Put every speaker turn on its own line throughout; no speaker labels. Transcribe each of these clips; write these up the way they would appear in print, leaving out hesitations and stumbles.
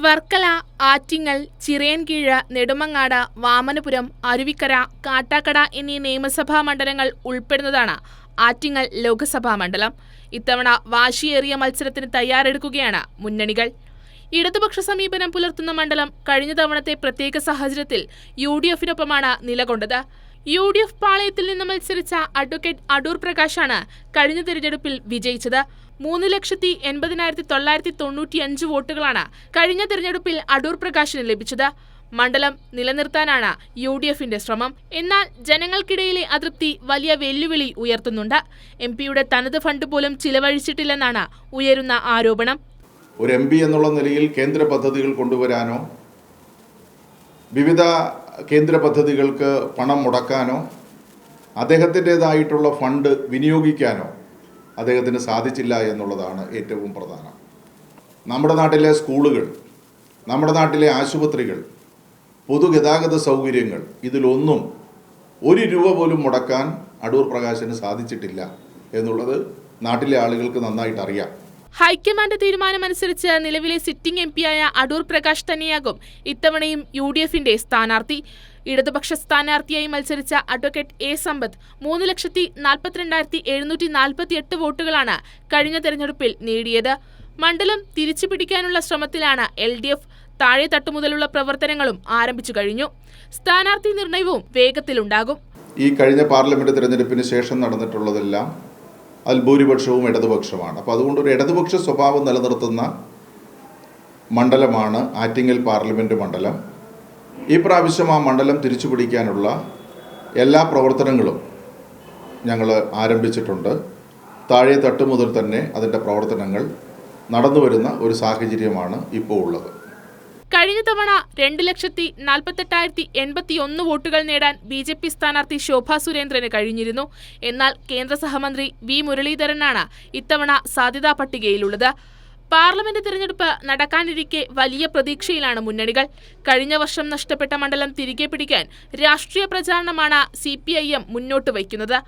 വർക്കല, ആറ്റിങ്ങൽ, ചിറയൻകീഴ്, നെടുമങ്ങാട്, വാമനപുരം, അരുവിക്കര, കാട്ടാക്കട എന്നീ നിയമസഭാ മണ്ഡലങ്ങൾ ഉൾപ്പെടുന്നതാണ് ആറ്റിങ്ങൽ ലോക്സഭാ മണ്ഡലം. ഇത്തവണ വാശിയേറിയ മത്സരത്തിന് തയ്യാറെടുക്കുകയാണ് മുന്നണികൾ. ഇടതുപക്ഷ സമീപനം പുലർത്തുന്ന മണ്ഡലം കഴിഞ്ഞ തവണത്തെ പ്രത്യേക സാഹചര്യത്തിൽ UDF-നൊപ്പമാണ് നിലകൊണ്ടത്. UDF പാളയത്തിൽ നിന്ന് മത്സരിച്ച അഡ്വക്കേറ്റ് അടൂർ പ്രകാശാണ് കഴിഞ്ഞ തിരഞ്ഞെടുപ്പിൽ വിജയിച്ചത്. 3,80,995 വോട്ടുകളാണ് കഴിഞ്ഞ തിരഞ്ഞെടുപ്പിൽ അടൂർ പ്രകാശിന് ലഭിച്ചത്. മണ്ഡലം നിലനിർത്താനാണ് UDF-ന്റെ ശ്രമം. എന്നാൽ ജനങ്ങൾക്കിടയിലെ അതൃപ്തി വലിയ വെല്ലുവിളി ഉയർത്തുന്നുണ്ട്. MP-യുടെ തനത് ഫണ്ട് പോലും ചിലവഴിച്ചിട്ടില്ലെന്നാണ് ഉയരുന്ന ആരോപണം.
ഒരു MP എന്നുള്ള നിലയിൽ കേന്ദ്ര പദ്ധതികൾ കൊണ്ടുവരാനോ വിവിധ കേന്ദ്ര പദ്ധതികൾക്ക് പണം മുടക്കാനോ അദ്ദേഹത്തിൻ്റെതായിട്ടുള്ള ഫണ്ട് വിനിയോഗിക്കാനോ അദ്ദേഹത്തിന് സാധിച്ചില്ല എന്നുള്ളതാണ് ഏറ്റവും പ്രധാനം. നമ്മുടെ നാട്ടിലെ സ്കൂളുകൾ, നമ്മുടെ നാട്ടിലെ ആശുപത്രികൾ, പൊതുഗതാഗത സൗകര്യങ്ങൾ, ഇതിലൊന്നും 1 രൂപ പോലും മുടക്കാൻ അടൂർ പ്രകാശിന് സാധിച്ചിട്ടില്ല എന്നുള്ളത് നാട്ടിലെ ആളുകൾക്ക് നന്നായിട്ട് അറിയാം.
ഹൈക്കമാൻഡ് തീരുമാനമനുസരിച്ച് നിലവിലെ സിറ്റിംഗ് MP-യായ അടൂർ പ്രകാശ് തന്നെയാകും ഇത്തവണയും UDF-ന്റെ സ്ഥാനാർത്ഥി. ഇടതുപക്ഷ സ്ഥാനാർത്ഥിയായി മത്സരിച്ച അഡ്വക്കേറ്റ് A. സമ്പത്ത് 3,42,748 വോട്ടുകളാണ് കഴിഞ്ഞ തെരഞ്ഞെടുപ്പിൽ നേടിയത്. മണ്ഡലം തിരിച്ചുപിടിക്കാനുള്ള ശ്രമത്തിലാണ് LDF. താഴെ തട്ടുമുതലുള്ള പ്രവർത്തനങ്ങളും ആരംഭിച്ചു കഴിഞ്ഞു. സ്ഥാനാർത്ഥി നിർണയവും വേഗത്തിലുണ്ടാകും.
ഈ കഴിഞ്ഞ പാർലമെന്റ് തെരഞ്ഞെടുപ്പിന് ശേഷം നടന്നിട്ടുള്ളതെല്ലാം അതിൽ ഭൂരിപക്ഷവും ഇടതുപക്ഷമാണ്. അപ്പോൾ അതുകൊണ്ട് ഒരു ഇടതുപക്ഷ സ്വഭാവം നിലനിർത്തുന്ന മണ്ഡലമാണ് ആറ്റിങ്ങൽ പാർലമെന്റ് മണ്ഡലം. ഈ പ്രാവശ്യം ആ മണ്ഡലം തിരിച്ചുപിടിക്കാനുള്ള എല്ലാ പ്രവർത്തനങ്ങളും ഞങ്ങൾ ആരംഭിച്ചിട്ടുണ്ട്. താഴെ തട്ട് മുതൽ തന്നെ അതിൻ്റെ പ്രവർത്തനങ്ങൾ നടന്നു വരുന്ന ഒരു സാഹചര്യമാണ് ഇപ്പോൾ ഉള്ളത്.
കഴിഞ്ഞ തവണ 2,48,081 വോട്ടുകൾ നേടാൻ BJP സ്ഥാനാർത്ഥി ശോഭാ സുരേന്ദ്രന് കഴിഞ്ഞിരുന്നു. എന്നാൽ കേന്ദ്ര സഹമന്ത്രി V. മുരളീധരനാണ് ഇത്തവണ സാധ്യതാ പട്ടികയിലുള്ളത്. പാർലമെന്റ് തിരഞ്ഞെടുപ്പ് നടക്കാനിരിക്കെ വലിയ പ്രതീക്ഷയിലാണ് മുന്നണികൾ. കഴിഞ്ഞ വർഷം നഷ്ടപ്പെട്ട മണ്ഡലം തിരികെ പിടിക്കാൻ രാഷ്ട്രീയ പ്രചാരണമാണ് CPIM മുന്നോട്ട് വയ്ക്കുന്നത്.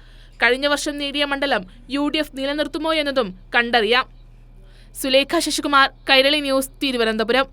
കഴിഞ്ഞ വർഷം നേടിയ മണ്ഡലം UDF നിലനിർത്തുമോ എന്നതും കണ്ടറിയാം. സുലേഖ ശശികുമാർ, കൈരളി ന്യൂസ്, തിരുവനന്തപുരം.